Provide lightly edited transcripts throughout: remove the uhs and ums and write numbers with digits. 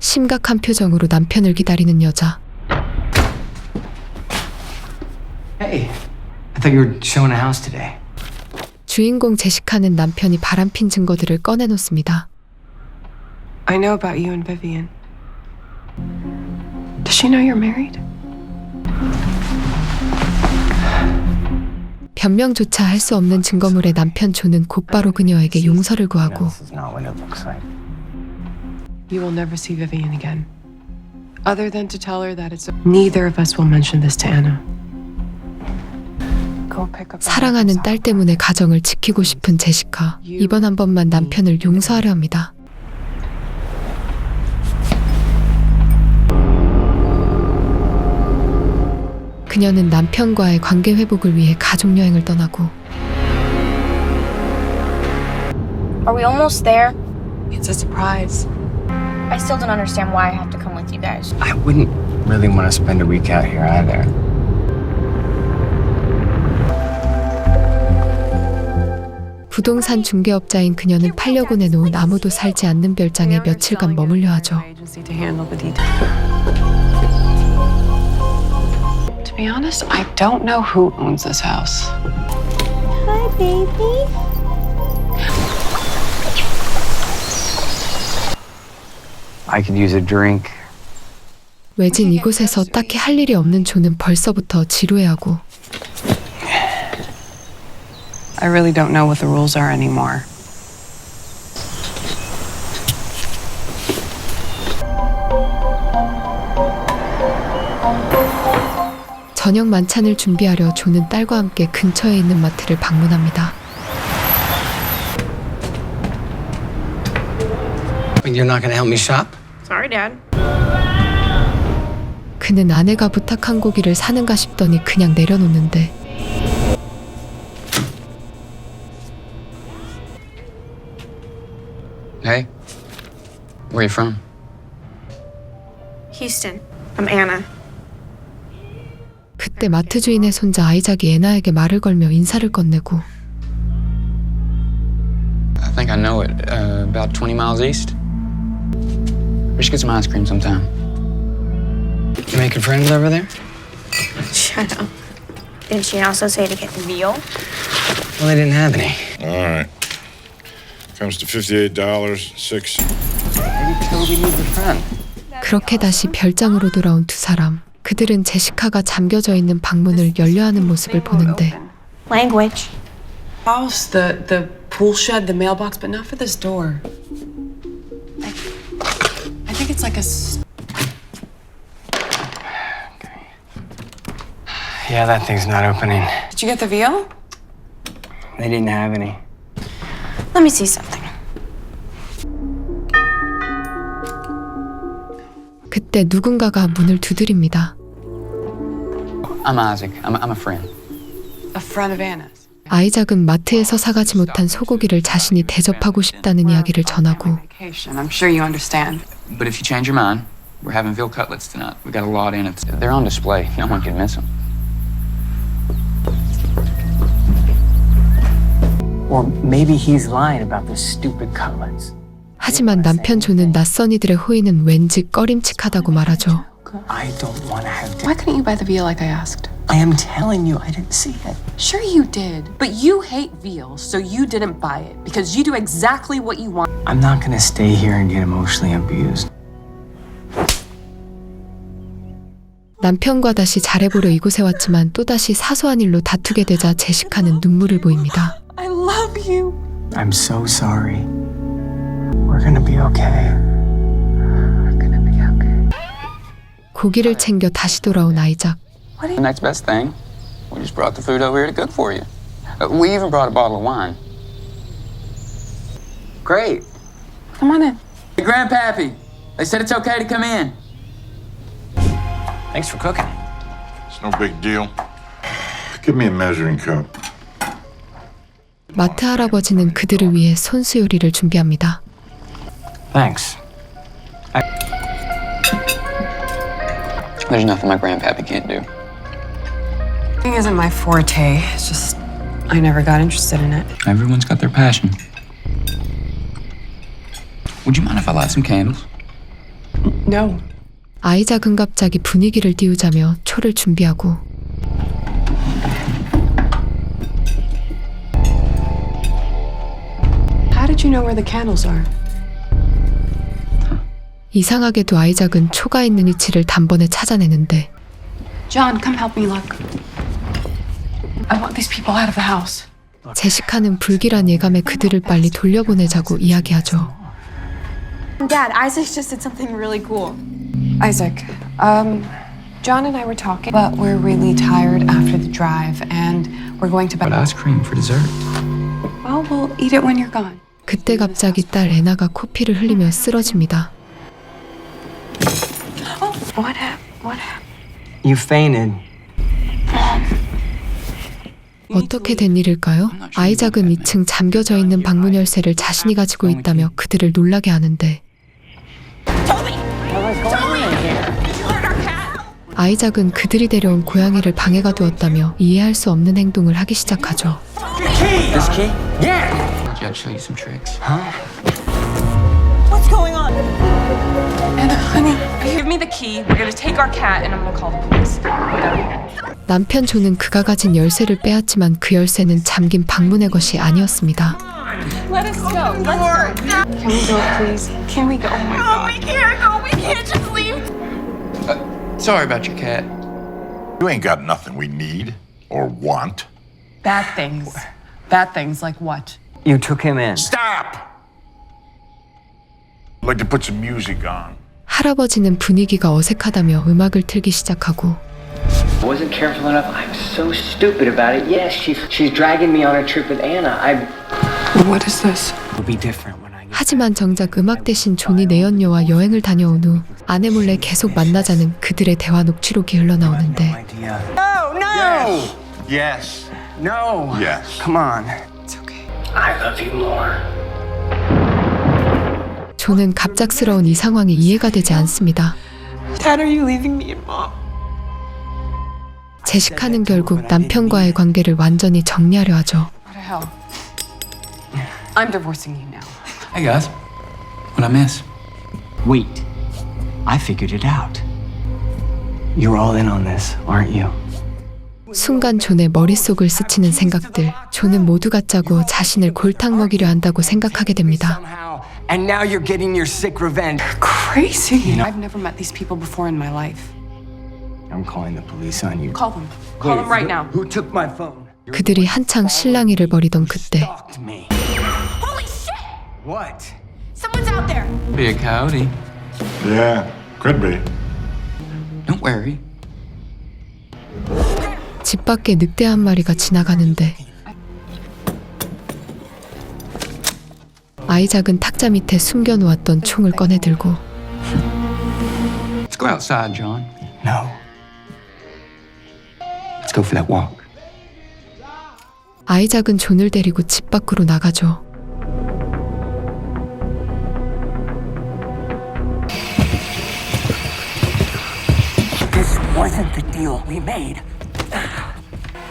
심각한 표정으로 남편을 기다리는 여자. Hey, I thought you were showing a house today. 주인공 제시카는 남편이 바람핀 증거들을 꺼내놓습니다. I know about you and Vivian. Does she know you're married? 변명조차 할 수 없는 증거물에 남편 조는 곧바로 그녀에게 용서를 구하고 This is not what it looks like. You will never see Vivian again. Other than to tell her that it's... Neither of us will mention this to Anna. Go pick up... 사랑하는 딸 때문에 가정을 지키고 싶은 제시카. 이번 한 번만 남편을 용서하려 합니다. 그녀는 남편과의 관계 회복을 위해 가족여행을 떠나고 Are we almost there? It's a surprise. I still don't understand why I have to come with you guys. I wouldn't really want to spend a week out here either. 부동산 중개업자인 그녀는 팔려고 내놓은 아무도 살지 않는 별장에 며칠간 머물려 하죠. To be honest, I don't know who owns this house. Hi, baby. I could use a drink. 외진 이곳에서 딱히 할 일이 없는 조는 벌써부터 지루해하고 I really don't know what the rules are anymore. 저녁 만찬을 준비하려 조는 딸과 함께 근처에 있는 마트를 방문합니다. You're not gonna help me shop? Sorry, Dad. 그는 아내가 부탁한 고기를 사는가 싶더니 그냥 내려놓는데 Hey, where are you from? Houston. I'm Anna. 그때 마트 주인의 손자 아이작이 애나에게 말을 걸며 인사를 건네고 I think I know it. About 20 miles east. We should get some ice cream sometime. You making friends over there? Shut up. Didn't she also say to get veal? Well, they didn't have any. All right. Comes to $58.06. Maybe Toby needs a friend. 그렇게 다시 별장으로 돌아온 두 사람. 그들은 제시카가 잠겨져 있는 방문을 열려하는 모습을 보는데 Language. House, the pool shed, the mailbox, but not for this door. I think it's like a... Yeah, that thing's not opening. Did you get the veal? They didn't have any. Let me see something. 그때 누군가가 문을 두드립니다. I'm Isaac. I'm a friend. A friend of Anna's. 아이작은 마트에서 사가지 못한 소고기를 자신이 대접하고 싶다는 이야기를 전하고 I'm sure you understand. But if you change your mind, we're having veal cutlets tonight. We got a lot in it. They're on display. No one can miss them. Or maybe he's lying about those stupid cutlets. 하지만 남편 조는 낯선 이들의 호의는 왠지 꺼림칙하다고 말하죠. I don't want to have Why couldn't you buy the veal like I asked? I am telling you, I didn't see it. Sure you did, but you hate veal, so you didn't buy it because you do exactly what you want. I'm not gonna stay here and get emotionally abused. 남편과 다시 잘해보려 이곳에 왔지만 또다시 사소한 일로 다투게 되자 제시카는 눈물을 보입니다. I love you. I'm so sorry. We're gonna be okay. We're gonna be okay. 고기를 챙겨 다시 돌아온 아이작. The next best thing, we just brought the food over here to cook for you. We even brought a bottle of wine. Great. Come on in. Hey, Grandpappy, they said it's okay to come in. Thanks for cooking. It's no big deal. Give me a measuring cup. 마트 할아버지는 그들을 위해 손수 요리를 준비합니다. Thanks. There's nothing my Grandpappy can't do. Cooking isn't my forte. It's just I never got interested in it. Everyone's got their passion. Would you mind if I light some candles? No. 아이작은 갑자기 분위기를 띄우자며 초를 준비하고 How did you know where the candles are? 이상하게도 아이작은 초가 있는 위치를 단번에 찾아내는데 John, come help me look. I want these people out of the house. 제시카는 불길한 예감에 그들을 빨리 돌려보내자고 이야기하죠. Dad, Isaac just did something really cool. Isaac, John and I were talking, but we're really tired after the drive, and we're going to bed. But ice cream for dessert. Well, we'll eat it when you're gone. 그때 갑자기 딸 애나가 코피를 흘리며 쓰러집니다. What happened? You fainted. 어떻게 된 일일까요? 아이작은 2층 잠겨져 있는 방문 열쇠를 자신이 가지고 있다며 그들을 놀라게 하는데 아이작은 그들이 데려온 고양이를 방해가 되었다며 이해할 수 없는 행동을 하기 시작하죠. This key? Yeah! I'd show you some tricks. Anna, honey, give me the key. We're gonna take our cat and I'm gonna call the police. 남편 조는 그가 가진 열쇠를 빼앗지만 그 열쇠는 잠긴 방문의 것이 아니었습니다. Let us go. Let's go. Can we go, please? Can we go? Oh my God. We can't go. We can't just leave. Sorry about your cat. You ain't got nothing we need or want. Bad things. Bad things like what? You took him in. Stop! I'd like to put some music on. 할아버지는 분위기가 어색하다며 음악을 틀기 시작하고 Wasn't careful enough. I'm so stupid about it. Yes, she's dragging me on a trip with Anna. What is this? It'll be different when I get 하지만 정작 음악 대신 존이 내연녀와 여행을 다녀온 후 아내 몰래 계속 만나자는 그들의 대화 녹취록이 흘러나오는데 idea. No, no! Yes. No! Yes. Come on. I love you more. 존은 갑작스러운 이 상황이 이해가 되지 않습니다. Dad, are you leaving me and Mom? 제시카는 결국 남편과의 관계를 완전히 정리하려 하죠. What the hell? I'm divorcing you now. Hey guys, what I miss? Wait. I figured it out. You're all in on this, aren't you? 순간 존의 머릿속을 스치는 생각들. 존은 모두가 짜고 자신을 골탕 먹이려 한다고 생각하게 됩니다. Somehow. And now you're getting your sick revenge. Crazy. I've never met these people before in my life. I'm calling the police on you. Call them. Call them right now. Who took my phone? 그들이 한창 실랑이를 벌이던 그때 Stalked me. Holy shit! What? Someone's out there! Be a coyote. Yeah, could be. Don't worry. 집 밖에 늑대 한 마리가 지나가는데 아이작은 탁자 밑에 숨겨놓았던 총을 꺼내들고 Let's go outside, John. No. Let's go for that walk. 아이작은 존을 데리고 집 밖으로 나가죠. This wasn't the deal we made.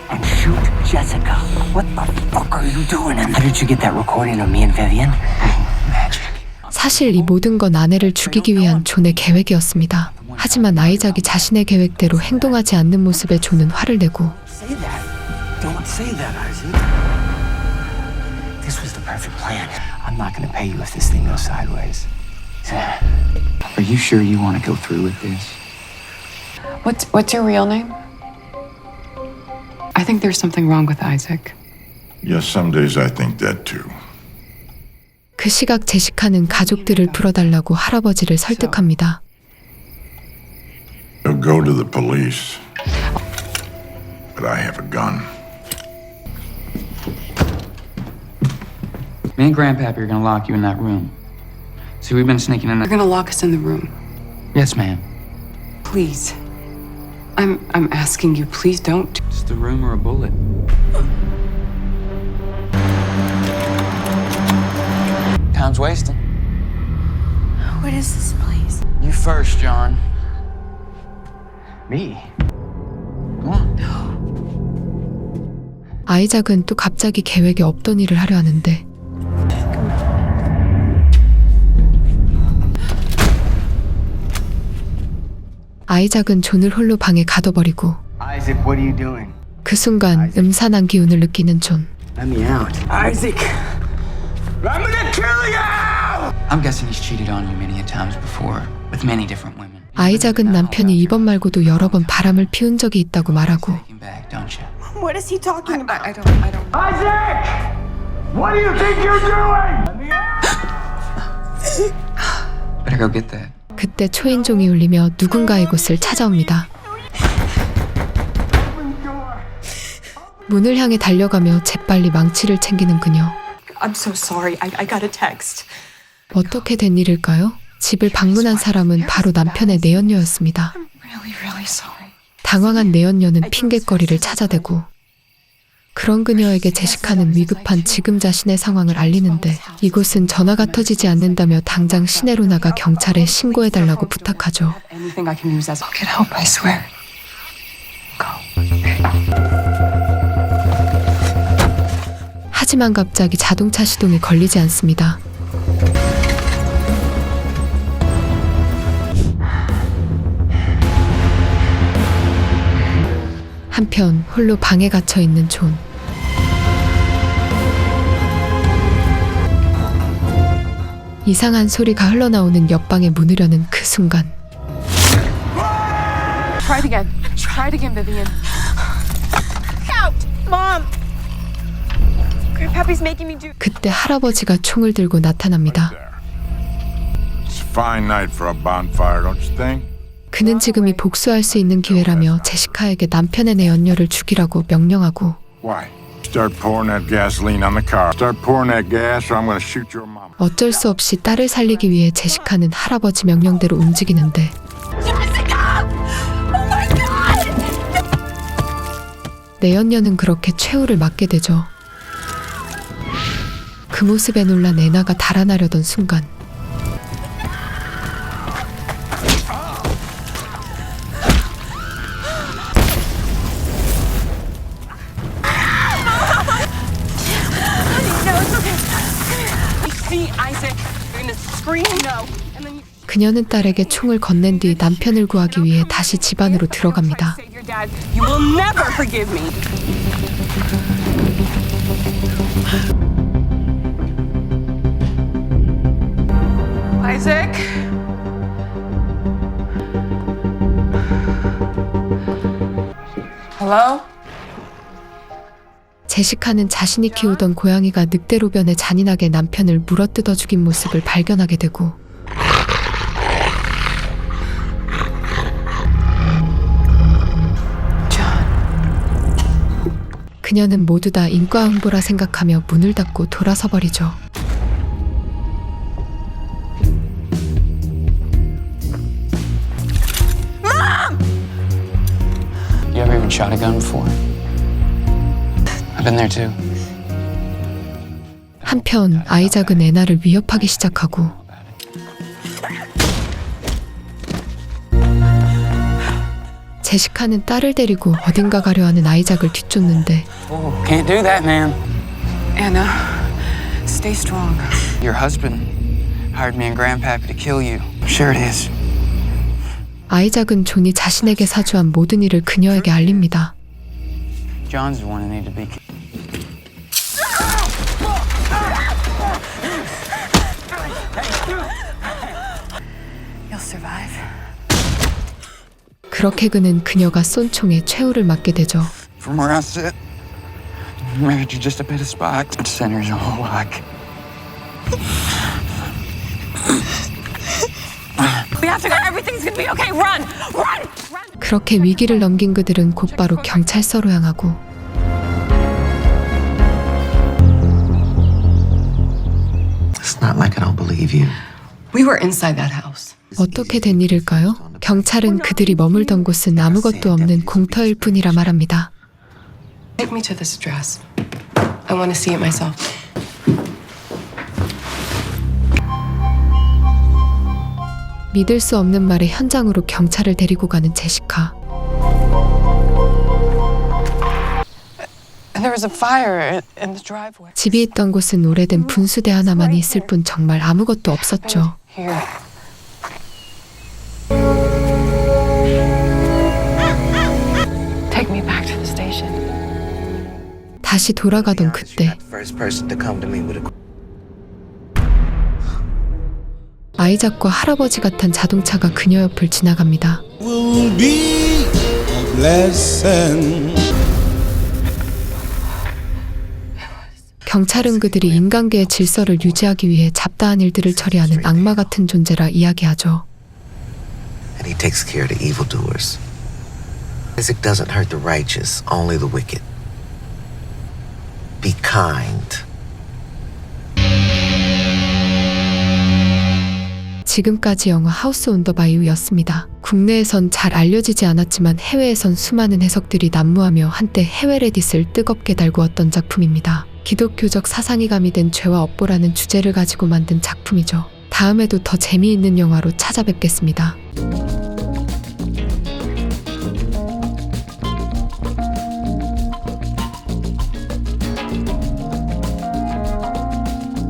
And shoot Jessica. What the fuck are you doing? How did you get that recording of me and Vivian? Magic. 사실 이 모든 건 아내를 죽이기 위한 존의 계획이었습니다. 하지만 아이작이 자신의 계획대로 행동하지 않는 모습에 존은 화를 내고 Say that. Don't say that, Isaac. This was the perfect plan. I'm not gonna pay you if this thing goes sideways. Are you sure you want to go through with this? What's your real name? I think there's something wrong with Isaac. Yes, some days I think that too. 그 시각 제시카는 가족들을 불러달라고 할아버지를 설득합니다. They'll go to the police. But I have a gun. Me and Grandpappy are gonna lock you in that room. See, we've been sneaking in You're there. gonna lock us in the room. Yes, ma'am. Please. I'm asking you, please don't. Just the room or a bullet. Time's wasting. What is this place? You first, John. Me? Come on. 아이작은 또 갑자기 계획에 없던 일을 하려 하는데 아이작은 존을 홀로 방에 가둬버리고 Isaac, what are you doing? 그 순간 음산한 기운을 느끼는 존. Let me out. Isaac! I'm gonna kill you! I'm guessing he's cheated on you many a times before with many different women. 아이작은 남편이 이번 말고도 여러 번 바람을 피운 적이 있다고 말하고 Taking back, don't you? What is he talking about? I don't. Isaac! What do you think you're doing? Better go get that. 그때 초인종이 울리며 누군가의 곳을 찾아옵니다. 문을 향해 달려가며 재빨리 망치를 챙기는 그녀. I'm so sorry. I got a text. 어떻게 된 일일까요? 집을 방문한 사람은 바로 남편의 내연녀였습니다. Really sorry. 당황한 내연녀는 핑곗거리를 찾아대고 그런 그녀에게 제시카는 위급한 지금 자신의 상황을 알리는데 이곳은 전화가 터지지 않는다며 당장 시내로 나가 경찰에 신고해달라고 부탁하죠. Anything I can use as get help, I swear. 하지만 갑자기 자동차 시동이 걸리지 않습니다. 한편 홀로 방에 갇혀 있는 존. 이상한 소리가 흘러나오는 옆방의 문을 여는 그 순간 Try it again. Try it again, Vivian. Out! Mom! Grandpappy's making me do. 그때 할아버지가 총을 들고 나타납니다. It's a fine night for a bonfire, don't you think? 그는 지금이 복수할 수 있는 기회라며 제시카에게 남편의 내연녀를 죽이라고 명령하고 Why? Start pouring that gasoline on the car. Start pouring that gas or I'm gonna shoot your mama. 어쩔 수 없이 딸을 살리기 위해 제시카는 할아버지 명령대로 움직이는데 내연녀는 그렇게 최후를 맞게 되죠. 그 모습에 놀란 애나가 달아나려던 순간 See, Isaac, you're gonna scream no, and then you 그녀는 딸에게 총을 건넨 뒤 남편을 구하기 위해 다시 집 안으로 들어갑니다. save your dad. You will never forgive me. Isaac. Hello? 제시카는 자신이 키우던 고양이가 늑대로변에 잔인하게 남편을 물어뜯어 죽인 모습을 발견하게 되고 그녀는 모두 다 인과응보라 생각하며 문을 닫고 돌아서 버리죠. You ever even shot a gun before? I've been there too. 한편 아이작은 애나를 위협하기 시작하고 제시카는 딸을 데리고 어딘가 가려 하는 아이작을 뒤쫓는데 Oh, can't do that, man. Anna, stay strong. Your husband hired me and Grandpappy to kill you. Sure it is. 아이작은 존이 자신에게 사주한 모든 일을 그녀에게 알립니다. John's the one who needed to be killed. You'll survive. 그렇게 그는 그녀가 쏜 총에 최후를 맞게 되죠. From where I sit, married you just a bit of spot. Center's all like. We have to go. Everything's gonna be okay. Run! Run! Run! 그렇게 위기를 넘긴 그들은 곧바로 경찰서로 향하고 It's not like I don't believe you. We were inside that house. 어떻게 된 일일까요? 경찰은 그들이 머물던 곳은 아무것도 없는 공터일 뿐이라 말합니다. Take me to this address. I want to see it myself. 믿을 수 없는 말에 현장으로 경찰을 데리고 가는 제시카. And there was a fire in the driveway. 집이 있던 곳은 오래된 분수대 하나만 있을 뿐 정말 아무것도 없었죠. Here. 다시 돌아가던 그때 아이작과 할아버지가 탄 자동차가 그녀 옆을 지나갑니다. 경찰은 그들이 인간계의 질서를 유지하기 위해 잡다한 일들을 처리하는 악마 같은 존재라 이야기하죠. And he takes care of the evildoers. Isaac doesn't hurt the righteous, only the wicked. Be kind. 지금까지 영화 하우스 온 더 바이유였습니다. 국내에선 잘 알려지지 않았지만 해외에선 수많은 해석들이 난무하며 한때 해외 레딧을 뜨겁게 달구었던 작품입니다. 기독교적 사상이 가미된 죄와 업보라는 주제를 가지고 만든 작품이죠. 다음에도 더 재미있는 영화로 찾아뵙겠습니다.